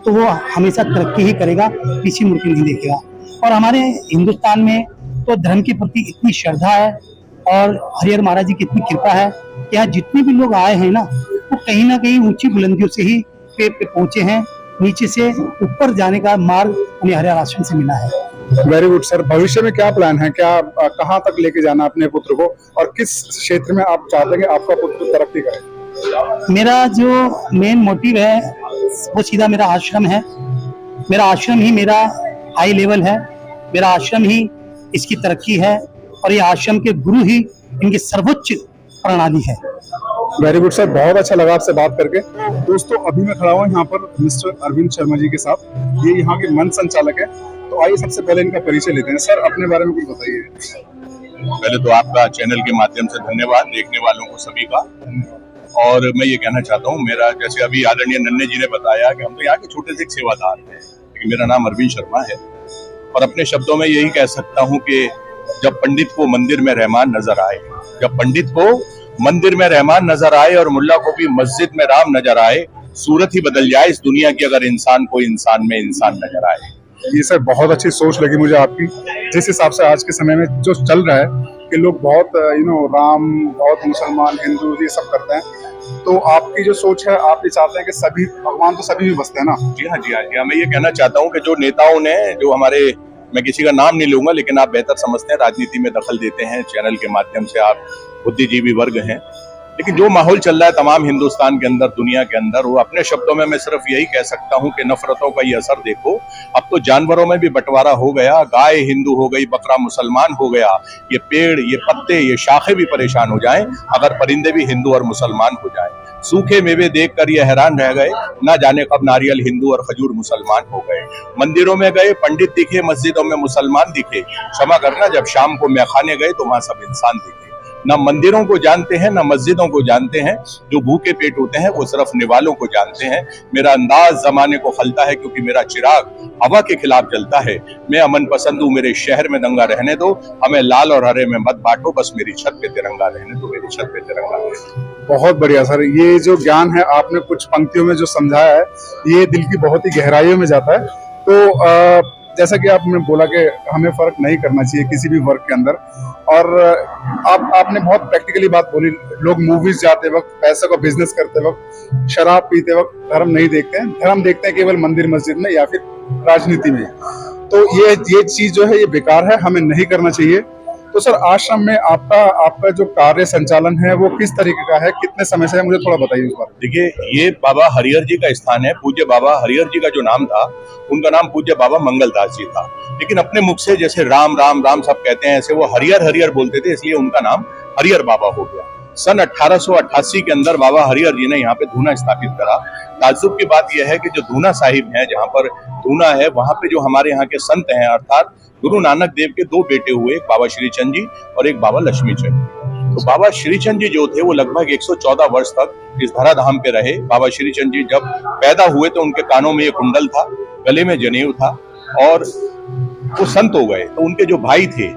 तो वो हमेशा तरक्की ही करेगा, पीछे मुड़ के नहीं देखेगा। और हमारे हिंदुस्तान में तो धर्म के प्रति इतनी श्रद्धा है और हरिहर महाराज जी की इतनी कृपा है कि यहाँ जितने भी लोग आए हैं ना, वो कहीं ना कहीं ऊंची बुलंदियों से ही पे पहुंचे हैं। नीचे से ऊपर जाने का मार्ग उन्हें हरिहर आश्रम से मिला है। Very good sir. भविष्य में क्या प्लान है, क्या कहाँ तक लेके जाना अपने पुत्र को, और किस क्षेत्र में आप चाहते हैं कि आपका पुत्र तरक्की करे? मेरा जो मेन मोटिव है वो सीधा मेरा आश्रम है। मेरा आश्रम ही मेरा हाई लेवल है, मेरा आश्रम ही इसकी तरक्की है और ये आश्रम के गुरु ही इनकी सर्वोच्च प्रणाली है। वेरी गुड सर, बहुत अच्छा लगा आपसे बात करके। दोस्तों अभी मैं खड़ा हूँ यहाँ पर मिस्टर अरविंद शर्मा जी के साथ, ये यहाँ के मंच संचालक है। तो आइए सबसे पहले इनका परिचय लेते हैं। सर अपने बारे में कुछ बताइए। पहले तो आपका चैनल के माध्यम से धन्यवाद, देखने वालों को सभी का। और मैं ये कहना चाहता हूँ, मेरा जैसे अभी आदरणीय नन्हे जी ने बताया कि हम तो यहाँ के छोटे से एक सेवादार हैं, लेकिन मेरा नाम अरविंद शर्मा है। और अपने शब्दों में यही कह सकता हूँ कि जब पंडित को मंदिर में रहमान नजर आए, जब पंडित को मंदिर में रहमान नजर आए और मुल्ला को भी मस्जिद में राम नजर आए, सूरत ही बदल जाए इस दुनिया की अगर इंसान को इंसान में इंसान नजर आए। ये सर बहुत अच्छी सोच लगी मुझे आपकी। जिस हिसाब से आज के समय में जो चल रहा है कि लोग बहुत राम, बहुत मुसलमान, हिंदू ये सब करते हैं, तो आपकी जो सोच है, आप ये चाहते हैं कि सभी भगवान तो सभी में बसते हैं ना? जी हाँ, जी हाँ, जी हाँ। मैं ये कहना चाहता हूँ कि जो नेताओं ने, जो हमारे, मैं किसी का नाम नहीं लूंगा लेकिन आप बेहतर समझते हैं, राजनीति में दखल देते हैं, चैनल के माध्यम से आप बुद्धिजीवी वर्ग हैं, लेकिन जो माहौल चल रहा है तमाम हिंदुस्तान के अंदर, दुनिया के अंदर, वो अपने शब्दों में मैं सिर्फ यही कह सकता हूं कि नफरतों का ये असर देखो। अब तो जानवरों में भी बंटवारा हो गया, गाय हिंदू हो गई, बकरा मुसलमान हो गया, ये पेड़, ये पत्ते, ये शाखें भी परेशान हो जाएं अगर परिंदे भी हिंदू और मुसलमान हो जाएं। सूखे मेवे देखकर ये हैरान रह गए, ना जाने कब नारियल हिंदू और खजूर मुसलमान हो गए। मंदिरों में गए पंडित दिखे, मस्जिदों में मुसलमान दिखे, क्षमा करना जब शाम को मैखाने गए तो वहां सब इंसान दिखे। ना मंदिरों को जानते हैं, ना मस्जिदों को जानते हैं, जो भूखे पेट होते हैं वो सिर्फ निवालों को जानते हैं। मेरा अंदाज जमाने को खलता है क्योंकि मेरा चिराग हवा के खिलाफ जलता है। मैं अमन पसंद हूँ, मेरे शहर में दंगा रहने दो, हमें लाल और हरे में मत बांटो, बस मेरी छत पे तिरंगा रहने दो, मेरी छत पे तिरंगा रहने दो। बहुत बढ़िया सर, ये जो ज्ञान है आपने कुछ पंक्तियों में जो समझाया है, ये दिल की बहुत ही गहराइयों में जाता है। तो जैसा कि आपने बोला कि हमें फर्क नहीं करना चाहिए किसी भी वर्ग के अंदर, और आपने बहुत प्रैक्टिकली बात बोली। लोग मूवीज जाते वक्त, पैसे का बिजनेस करते वक्त, शराब पीते वक्त धर्म नहीं देखते हैं, धर्म देखते हैं केवल मंदिर मस्जिद में या फिर राजनीति में। तो ये चीज जो है ये बेकार है, हमें नहीं करना चाहिए। तो सर आश्रम में आपका जो कार्य संचालन है वो किस तरीके का है, कितने समय से है, मुझे थोड़ा बताइए इस बारे में। देखिए, ये बाबा हरिहर जी का स्थान है। पूज्य बाबा हरिहर जी का जो नाम था, उनका नाम पूज्य बाबा मंगलदास जी था, लेकिन अपने मुख से जैसे राम राम राम सब कहते हैं, ऐसे वो हरिहर हरिहर बोलते थे, इसलिए उनका नाम हरिहर बाबा हो गया। सन 1888 के अंदर बाबा हरिहर जी ने यहाँ पे धूना स्थापित करा। ताज्जुब की बात यह है कि जो धूना साहिब है, जहाँ पर धूना है, वहां पे जो हमारे यहाँ के संत हैं, अर्थात गुरु नानक देव के दो बेटे हुए, एक बाबा श्रीचंद जी और एक बाबा लक्ष्मी चंद। तो बाबा श्रीचंद जी जो थे वो लगभग 114 वर्ष तक इस धराधाम पे रहे। बाबा श्रीचंद जी जब पैदा हुए तो उनके कानों में एक कुंडल था, गले में जनेऊ था, और वो संत हो गए। तो उनके जो भाई थे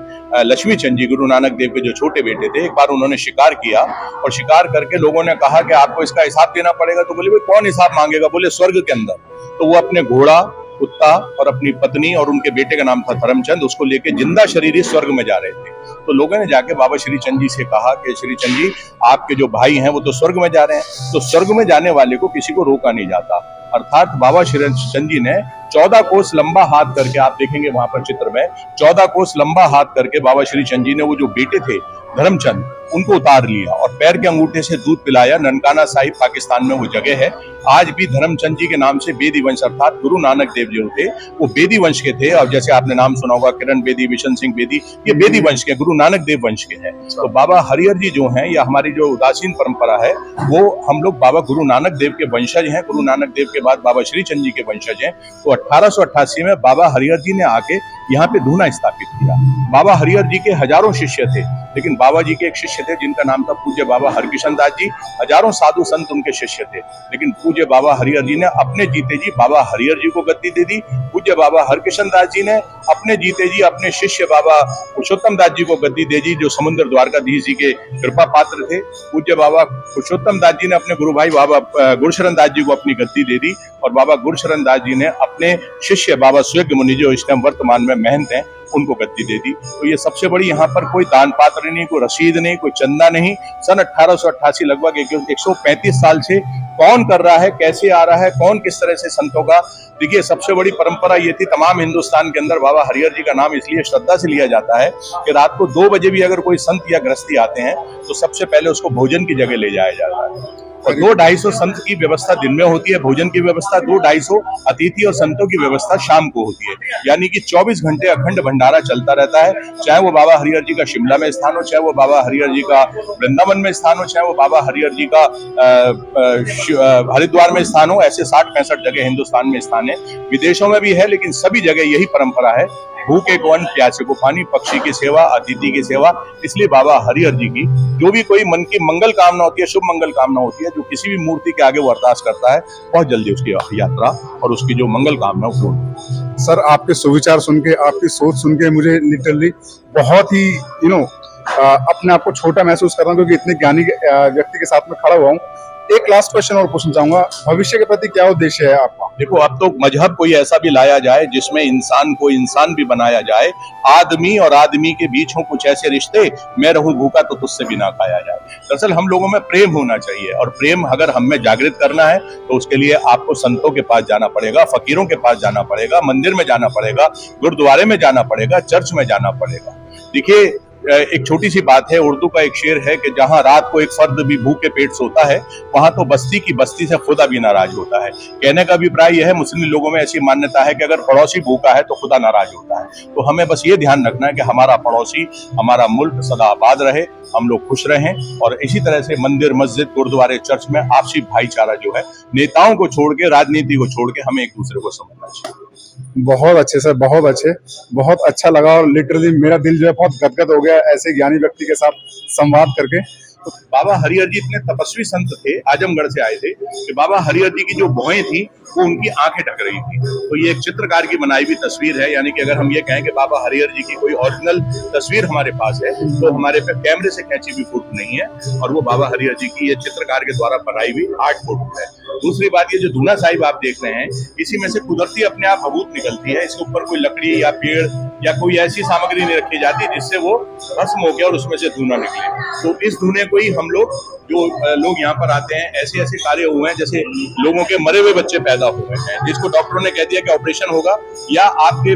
लक्ष्मी चंद जी, गुरु नानक देव के जो छोटे बेटे थे, एक बार उन्होंने शिकार किया और शिकार करके लोगों ने कहा कि आपको इसका हिसाब देना पड़ेगा। तो बोले भाई कौन हिसाब मांगेगा? बोले स्वर्ग के अंदर। तो वो अपने घोड़ा, कुत्ता और अपनी पत्नी और उनके बेटे का नाम था धर्मचंद, उसको लेके जिंदा शरीर ही स्वर्ग में जा रहे थे। तो लोगों ने जाके बाबा श्रीचंद जी से कहा कि श्रीचंद जी, आपके जो भाई हैं वो तो स्वर्ग में जा रहे हैं, तो स्वर्ग में जाने वाले को किसी को रोका नहीं जाता। अर्थात बाबा श्रीचंद जी ने 14 कोस लंबा हाथ करके, आप देखेंगे वहां पर चित्र में, 14 कोस लंबा हाथ करके बाबा श्रीचंद जी ने वो जो बेटे थे धर्मचंद, उनको उतार लिया और पैर के अंगूठे से दूध पिलाया। ननकाना साहिब पाकिस्तान में वो जगह है। आज भी धर्मचंद जी के नाम से बेदी वंश, अर्थात गुरु नानक देव जो थे वो बेदी वंश के थे। और जैसे आपने नाम सुना होगा किरण बेदी, बिशन सिंह बेदी, ये बेदी वंश के, गुरु नानक देव वंश के हैं। तो बाबा हरिहर जी जो हैं, या हमारी जो उदासीन परंपरा है, वो हम लोग बाबा गुरु नानक देव के वंशज हैं। गुरु नानक देव के बाद बाबा श्रीचंद जी के वंशज हैं। तो 1888 में बाबा हरिहर जी ने आके यहाँ पे धूना स्थापित किया। बाबा हरिहर जी के हजारों शिष्य थे, लेकिन बाबा जी के एक शिष्य शिष्य थे जिनका नाम था पूज्य बाबा हरकिशन दास जी। हजारों साधु संत उनके शिष्य थे, लेकिन पूज्य बाबा हरिहर जी ने अपने जीते जी बाबा हरिहर जी को गद्दी दे दी। पूज्य बाबा हरकिशन दास जी ने अपने जीते जी अपने शिष्य बाबा पुरुषोत्तम दास जी को गद्दी दे दी, जो समुद्र द्वारकाधीश जी के कृपा पात्र थे। पूज्य बाबा पुरुषोत्तम दास जी ने अपने गुरु भाई बाबा गुरुशरण दास जी को अपनी गद्दी दे दी, और बाबा गुरुशरण दास जी ने अपने शिष्य बाबा सुयज्ञ मुनि, जो इस टाइम वर्तमान में महंत हैं, उनको गद्दी दे दी। तो ये सबसे बड़ी यहाँ पर कोई दान पात्र नहीं, कोई रसीद नहीं, कोई चंदा नहीं। सन 1888 लगभग 135 साल से कौन कर रहा है, कैसे आ रहा है, कौन किस तरह से संतों का, देखिए सबसे बड़ी परंपरा ये थी तमाम हिंदुस्तान के अंदर। बाबा हरिहर जी का नाम इसलिए श्रद्धा से लिया जाता है कि रात को 2 बजे भी अगर कोई संत या गृहस्थी आते हैं तो सबसे पहले उसको भोजन की जगह ले जाया जाता है, और 200-250 संत की व्यवस्था दिन में होती है, भोजन की व्यवस्था 200-250 अतिथि और संतों की व्यवस्था शाम को होती है। यानी कि 24 घंटे अखंड भंडारा चलता रहता है, चाहे वो बाबा हरिहर जी का शिमला में स्थान हो, चाहे वो बाबा हरिहर जी का वृंदावन में स्थान हो, चाहे वो बाबा हरिहर जी का हरिद्वार में स्थान हो। ऐसे 60-65 जगह हिंदुस्तान में स्थान है, विदेशों में भी है, लेकिन सभी जगह यही परंपरा है, भूखे को अन्न, प्यासे को पानी, पक्षी की सेवा, अतिथि की सेवा। इसलिए बाबा हरिहर जी की जो भी कोई मन की मंगल कामना होती है, शुभ मंगल कामना होती है, जो किसी भी मूर्ति के आगे वो अरदास करता है, बहुत जल्दी उसकी यात्रा और उसकी जो मंगल कामना पूर्ण। सर, आपके सुविचार सुन के, आपकी सोच सुन के मुझे लिटरली बहुत ही अपने आप को छोटा महसूस कर रहा हूँ, क्योंकि इतने ज्ञानी व्यक्ति के साथ में खड़ा हुआ हूँ। एक लास्ट क्वेश्चन और पूछना चाहूंगा, भविष्य के प्रति क्या उद्देश्य है आपका? देखो, अब तो मजहब कोई ऐसा भी लाया जाए जिसमें इंसान को इंसान भी बनाया जाए, आदमी और आदमी के बीच हो कुछ ऐसे रिश्ते, मैं रहूं भूखा तो तुझसे भी ना खाया जाए। दरअसल हम लोगों में प्रेम होना चाहिए, और प्रेम अगर हम में जागृत करना है तो उसके लिए आपको संतों के पास जाना पड़ेगा, फकीरों के पास जाना पड़ेगा, मंदिर में जाना पड़ेगा, गुरुद्वारे में जाना पड़ेगा, चर्च में जाना पड़ेगा। देखिए, एक छोटी सी बात है, उर्दू का एक शेर है कि जहां रात को एक फर्द भी भूखे पेट सोता है, वहां तो बस्ती की बस्ती से खुदा भी नाराज होता है। कहने का अभिप्राय यह है, मुस्लिम लोगों में ऐसी मान्यता है कि अगर पड़ोसी भूखा है तो खुदा नाराज होता है। तो हमें बस ये ध्यान रखना है कि हमारा पड़ोसी, हमारा मुल्क सदा आबाद रहे, हम लोग खुश रहें, और इसी तरह से मंदिर, मस्जिद, गुरुद्वारे, चर्च में आपसी भाईचारा जो है, नेताओं को छोड़ के, राजनीति को छोड़ के, हमें एक दूसरे को समझना चाहिए। बहुत अच्छे सर, बहुत अच्छे, बहुत अच्छा लगा, और लिटरली मेरा दिल जो है बहुत गदगद हो गया ऐसे ज्ञानी व्यक्ति के साथ संवाद करके। तो बाबा हरिहर जी इतने तपस्वी संत थे, आजमगढ़ से आए थे, कि बाबा हरिहर जी की जो भौहें थी वो उनकी आंखें ढक रही थी। तो ये एक चित्रकार की बनाई हुई तस्वीर है, यानी कि अगर हम ये कहें कि बाबा हरिहर जी की कोई ओरिजिनल तस्वीर हमारे पास है तो हमारे पे कैमरे से खींची हुई फोटो नहीं है, और वो बाबा हरिहर जी की ये चित्रकार के द्वारा बनाई हुई आर्ट फोटो है। दूसरी बात, ये जो धूना साहिब आप देख रहे हैं, इसी में से कुदरती अपने आप भभूत निकलती है। इसके ऊपर कोई लकड़ी या पेड़ या कोई ऐसी सामग्री नहीं रखी जाती जिससे वो भस्म हो गया और उसमें से धुआं निकले। तो इस धुएं को ही हम लोग, जो लोग यहाँ पर आते हैं, ऐसे ऐसे कार्य हुए हैं, जैसे लोगों के मरे हुए बच्चे पैदा हुए हैं, जिसको डॉक्टरों ने कह दिया कि ऑपरेशन होगा, या आपके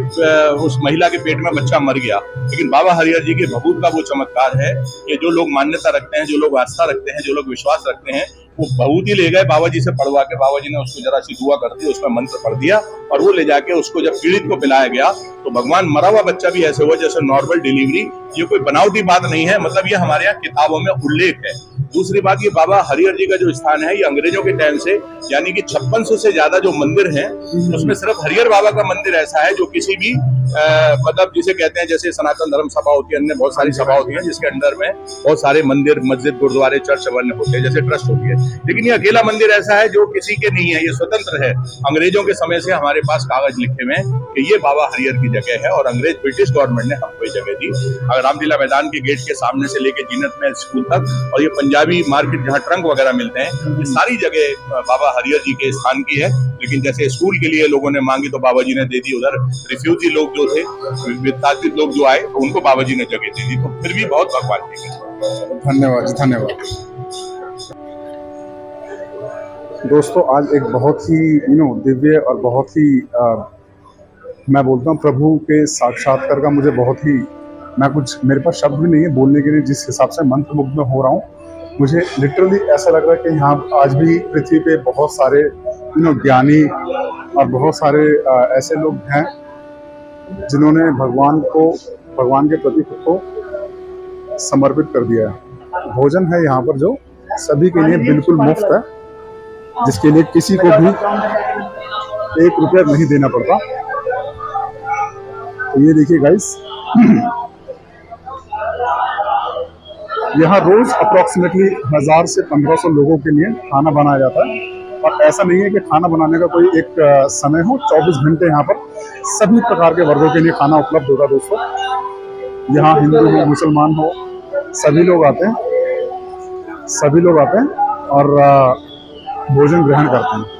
उस महिला के पेट में बच्चा मर गया, लेकिन बाबा हरिहर जी के भभूत का वो चमत्कार है कि जो लोग मान्यता रखते हैं, जो लोग आस्था रखते हैं, जो लोग विश्वास रखते हैं, वो भभूत ही ले गए बाबा जी से पढ़वा के, बाबा जी ने उसको जरा सी दुआ कर दी, उसमें मंत्र पढ़ दिया, और वो ले जाके उसको जब पीड़ित को पिलाया गया तो भगवान मरा हुआ बच्चा भी ऐसे हुआ जैसे नॉर्मल डिलीवरी। ये कोई बनावटी बात नहीं है, मतलब ये हमारे यहाँ किताबों में उल्लेख है। दूसरी बात, ये बाबा हरिहर जी का जो स्थान है, ये अंग्रेजों के टाइम से, यानी कि 5600 से ज्यादा जो मंदिर हैं, उसमें सिर्फ हरिहर बाबा का मंदिर ऐसा है जो किसी भी मतलब जिसे कहते हैं, जैसे सनातन धर्म सभा होती है, अन्य बहुत सारी सभा होती है जिसके अंदर में बहुत सारे मंदिर, मस्जिद, गुरुद्वारे, चर्च वगैरह होते हैं, जैसे ट्रस्ट होती है, लेकिन ये अकेला मंदिर ऐसा है जो किसी के नहीं है, ये स्वतंत्र है। अंग्रेजों के समय से हमारे पास कागज लिखे हुए हैं कि ये बाबा हरिहर की जगह है, और अंग्रेज ब्रिटिश गवर्नमेंट ने हमको ये जगह दी। अगर रामलीला मैदान के गेट के सामने से लेके जीनत में स्कूल तक, और ये पंजाबी मार्केट जहाँ ट्रंक वगैरह मिलते हैं, ये सारी जगह बाबा हरिहर जी के स्थान की है। लेकिन जैसे स्कूल के लिए लोगों ने मांगी तो बाबा जी ने दे दी, उधर रिफ्यूजी लोग जो थे, विस्थापित लोग जो आए, तो उनको बाबा जी ने जगह दे दी, तो फिर भी बहुत भगवान जी के। धन्यवाद, धन्यवाद। दोस्तों, आज एक बहुत ही दिव्य और बहुत ही मैं बोलता हूँ प्रभु के साक्षात्कार का मुझे बहुत ही, मेरे पास शब्द भी नहीं है बोलने के लिए, जिस हिसाब से मंत्रमुग्ध में हो रहा हूँ। मुझे लिटरली ऐसा लग रहा है कि यहाँ आज भी पृथ्वी पे बहुत सारे ज्ञानी और बहुत सारे ऐसे लोग हैं जिन्होंने भगवान के प्रति खुद को समर्पित कर दिया है। भोजन है यहाँ पर जो सभी के लिए बिल्कुल मुफ्त है, जिसके लिए किसी को भी 1 रुपया नहीं देना पड़ता। तो ये देखिए गाइस, यहाँ रोज अप्रोक्सीमेटली 1000 से 1500 लोगों के लिए खाना बनाया जाता है। और ऐसा नहीं है कि खाना बनाने का कोई एक समय हो, 24 घंटे यहाँ पर सभी प्रकार के वर्गों के लिए खाना उपलब्ध होगा दोस्तों। यहाँ हिंदू हो, मुसलमान हो, सभी लोग आते हैं और भोजन ग्रहण करते हैं।